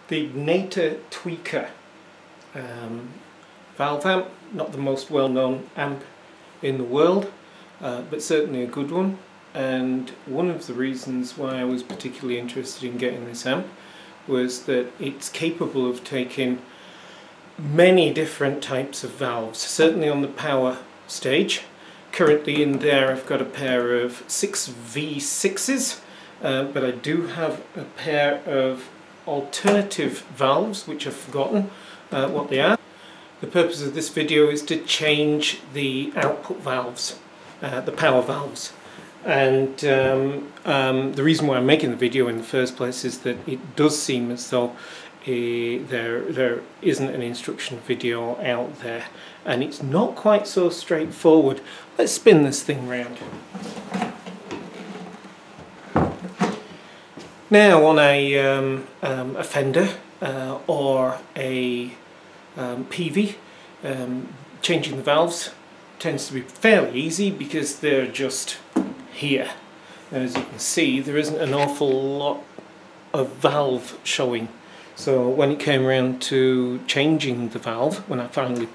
the Egnater Tweaker valve amp, not the most well-known amp in the world, but certainly a good one. And one of the reasons why I was particularly interested in getting this amp was that it's capable of taking many different types of valves, certainly on the power stage. Currently in there I've got a pair of 6V6s, but I do have a pair of alternative valves which I've forgotten what they are. The purpose of this video is to change the output valves, the power valves. And the reason why I'm making the video in the first place is that it does seem as though there isn't an instruction video out there, and it's not quite so straightforward. Let's spin this thing round. Now on a Fender or a PV, changing the valves tends to be fairly easy because they're just here. And as you can see, there isn't an awful lot of valve showing. So when it came around to changing the valve, when I finally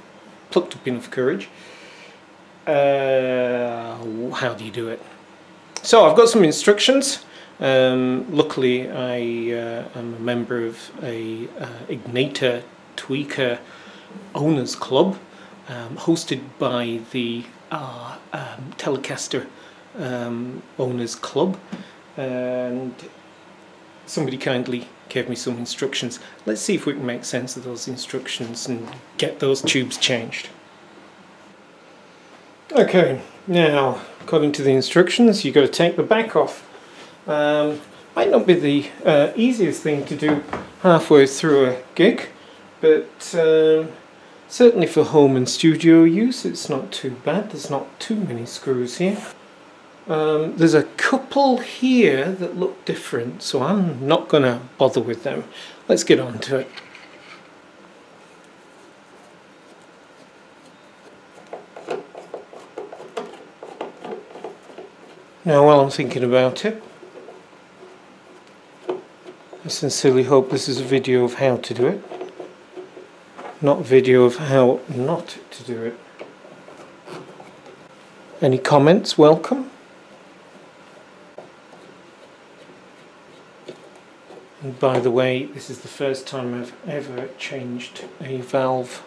plucked up enough courage, how do you do it? So I've got some instructions. Luckily I am a member of a Egnater Tweaker owners club, hosted by the Telecaster owners club, and somebody kindly gave me some instructions. Let's see if we can make sense of those instructions and get those tubes changed. Okay, now according to the instructions you've got to take the back off. Might not be the easiest thing to do halfway through a gig, but certainly for home and studio use it's not too bad. There's not too many screws here. There's a couple here that look different, so I'm not going to bother with them. Let's get on to it. Now while I'm thinking about it, I sincerely hope this is a video of how to do it, not a video of how not to do it. Any comments? Welcome. And by the way, this is the first time I've ever changed a valve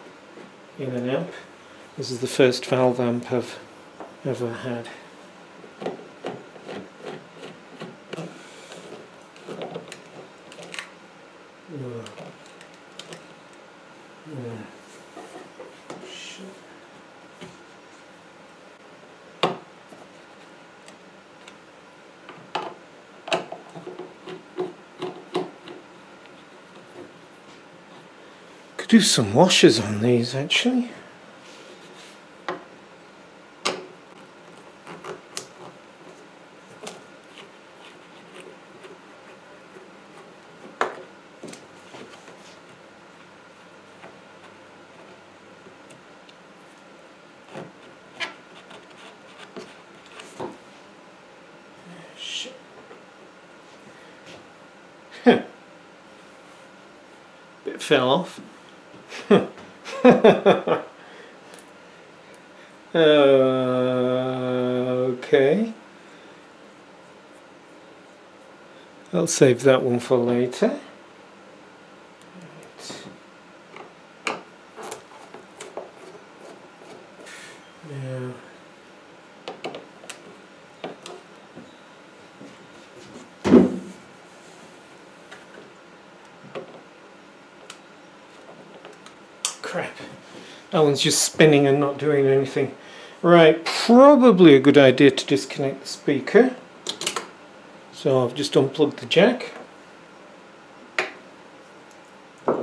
in an amp. This is the first valve amp I've ever had. Could do some washers on these actually. Bit fell off. Okay. I'll save that one for later. Now, crap. That one's just spinning and not doing anything. Right, probably a good idea to disconnect the speaker. So I've just unplugged the jack. I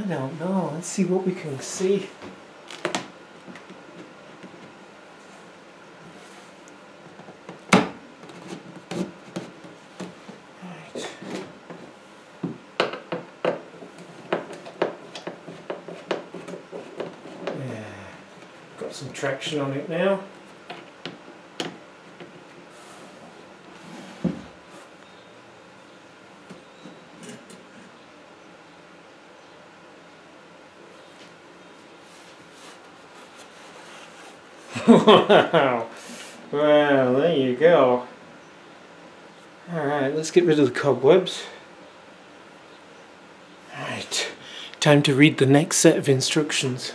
don't know, let's see what we can see. Right. Got some traction on it now. Wow. Well, there you go. Alright, let's get rid of the cobwebs. Right, time to read the next set of instructions.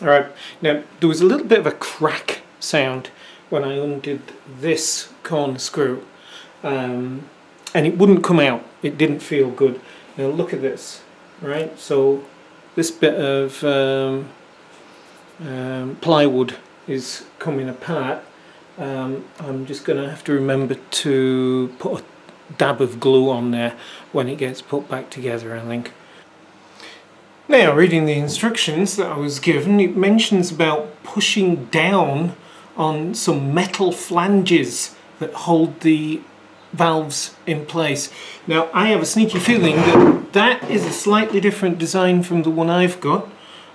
Alright, now there was a little bit of a crack sound when I undid this corner screw, and it wouldn't come out. It didn't feel good. Now look at this, right? So this bit of plywood is coming apart. I'm just going to have to remember to put a dab of glue on there when it gets put back together, I think. Now, reading the instructions that I was given, it mentions about pushing down on some metal flanges that hold the valves in place. Now, I have a sneaky feeling that that is a slightly different design from the one I've got.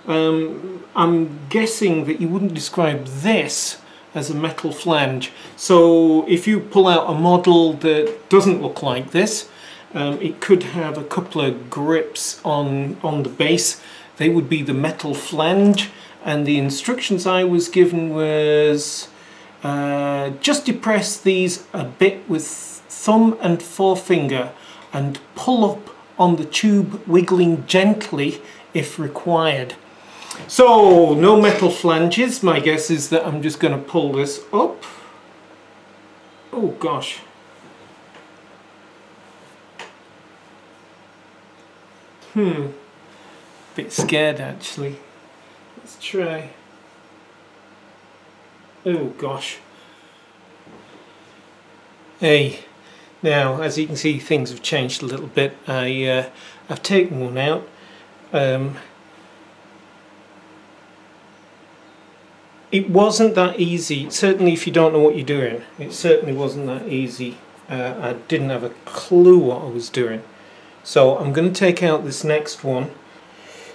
I'm guessing that you wouldn't describe this as a metal flange. So if you pull out a model that doesn't look like this, it could have a couple of grips on the base. They would be the metal flange, and the instructions I was given was just depress these a bit with thumb and forefinger and pull up on the tube, wiggling gently if required. So no metal flanges. My guess is that I'm just going to pull this up. Oh gosh. Bit scared actually. Let's try. Oh gosh. Hey, now as you can see, things have changed a little bit. I've taken one out. It wasn't that easy. Certainly if you don't know what you're doing, it certainly wasn't that easy. I didn't have a clue what I was doing. So I'm going to take out this next one.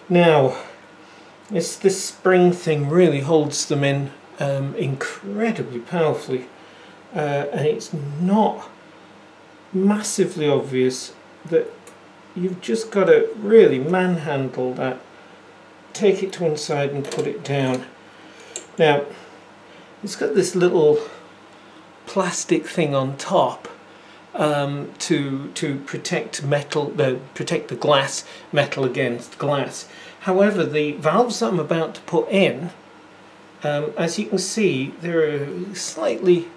Now, this spring thing really holds them in incredibly powerfully, and it's not massively obvious that you've just got to really manhandle that. Take it to one side and put it down. Now, it's got this little plastic thing on top to protect protect the glass, metal against glass. However, the valves that I'm about to put in, as you can see, they're slightly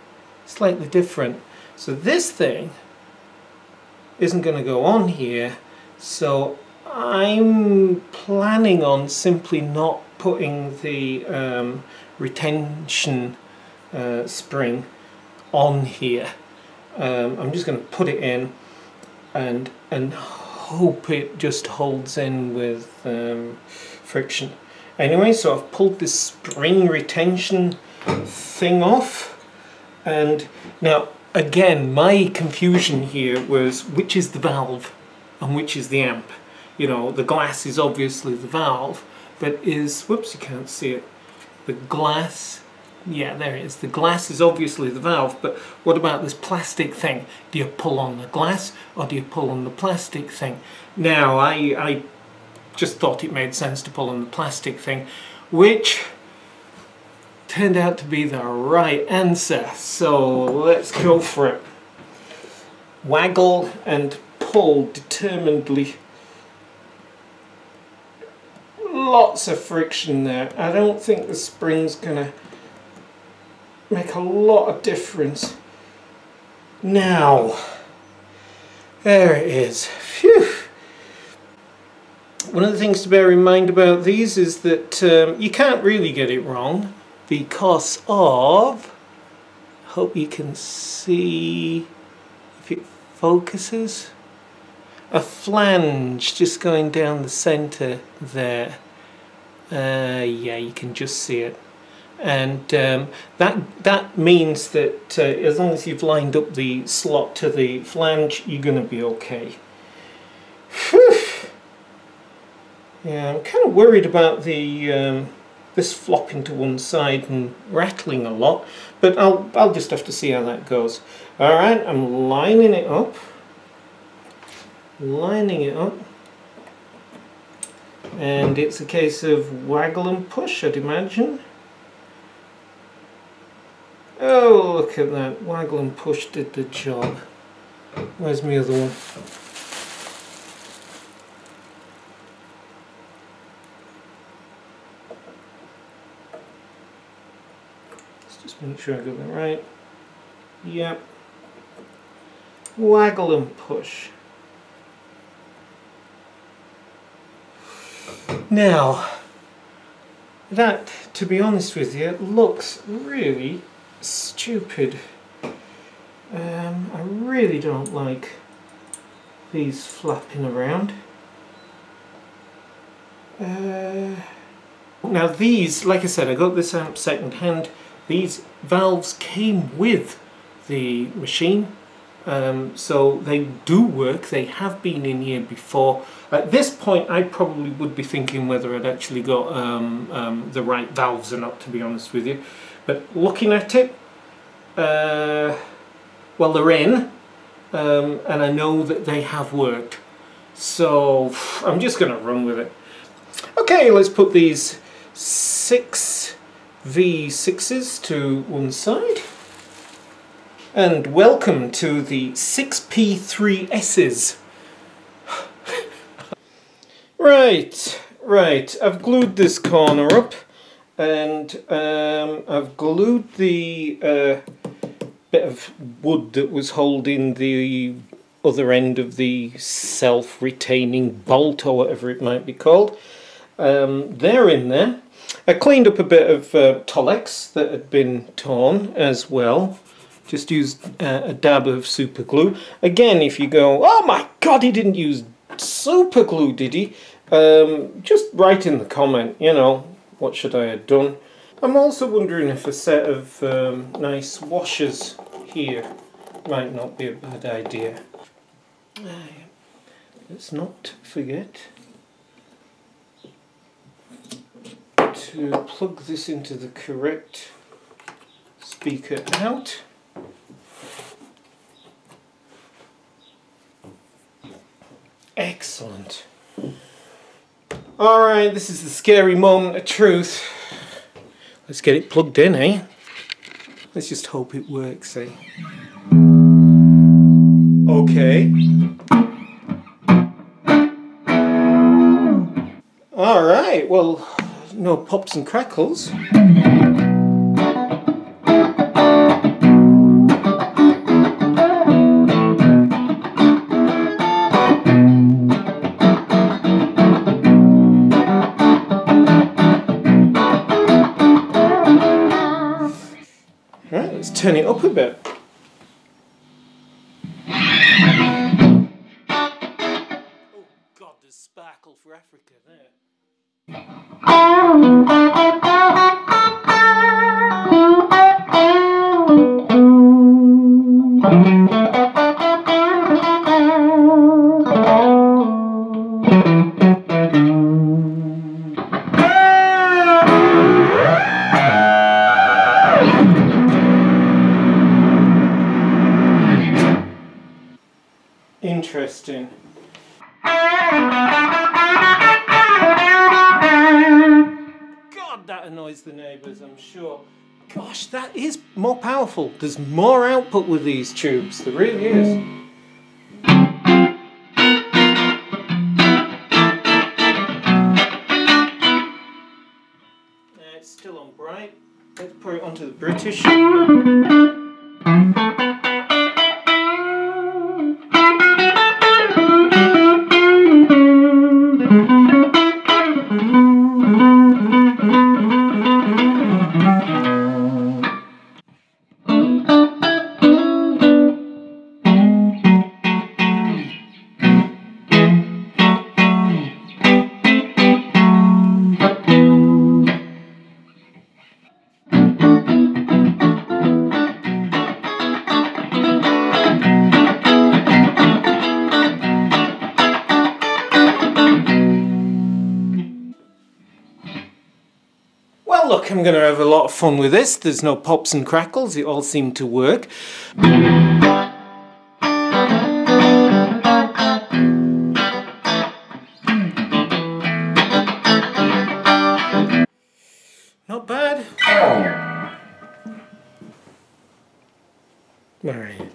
different. So this thing isn't going to go on here, so I'm planning on simply not putting the retention spring on here. I'm just going to put it in and hope it just holds in with friction. Anyway, so I've pulled this spring retention thing off, and now again my confusion here was which is the valve and which is the amp. You know, the glass is obviously the valve, but is, whoops, you can't see it, the glass, yeah, there it is, the glass is obviously the valve, but what about this plastic thing? Do you pull on the glass or do you pull on the plastic thing? Now, I just thought it made sense to pull on the plastic thing, which turned out to be the right answer, so let's go for it. Waggle and pull determinedly. Lots of friction there. I don't think the spring's gonna make a lot of difference. Now, there it is. Phew. One of the things to bear in mind about these is that you can't really get it wrong because of, hope you can see if it focuses, a flange just going down the center there. Yeah, you can just see it, and that means that as long as you've lined up the slot to the flange, you're going to be okay. Whew. Yeah, I'm kind of worried about the this flopping to one side and rattling a lot, but I'll just have to see how that goes. All right, I'm lining it up. And it's a case of waggle and push, I'd imagine. Oh, look at that. Waggle and push did the job. Where's my other one? Let's just make sure I got that right. Yep. Waggle and push. Now, that, to be honest with you, looks really stupid. I really don't like these flapping around. Now these, like I said, I got this amp second hand. These valves came with the machine. So they do work, they have been in here before. At this point I probably would be thinking whether I'd actually got the right valves or not, to be honest with you. But looking at it, well, they're in, and I know that they have worked. So I'm just going to run with it. Okay, let's put these 6 V6s to one side. And welcome to the 6P3Ss. Right, I've glued this corner up, and I've glued the bit of wood that was holding the other end of the self-retaining bolt, or whatever it might be called. They're in there. I cleaned up a bit of Tolex that had been torn as well. Just used a dab of super glue. Again, if you go, oh my god, he didn't use super glue, did he? Just write in the comment, you know, what should I have done? I'm also wondering if a set of nice washers here might not be a bad idea. Let's not forget to plug this into the correct speaker out. Excellent. Alright, this is the scary moment of truth. Let's get it plugged in, eh? Let's just hope it works, eh? Okay. Alright, well, no pops and crackles. Right, let's turn it up a bit. Oh God, there's sparkle for Africa there. Interesting. God, that annoys the neighbours, I'm sure. Gosh, that is more powerful. There's more output with these tubes. There really is. It's still on bright. Let's put it onto the British. Look, I'm going to have a lot of fun with this. There's no pops and crackles. It all seemed to work. Not bad. Alright.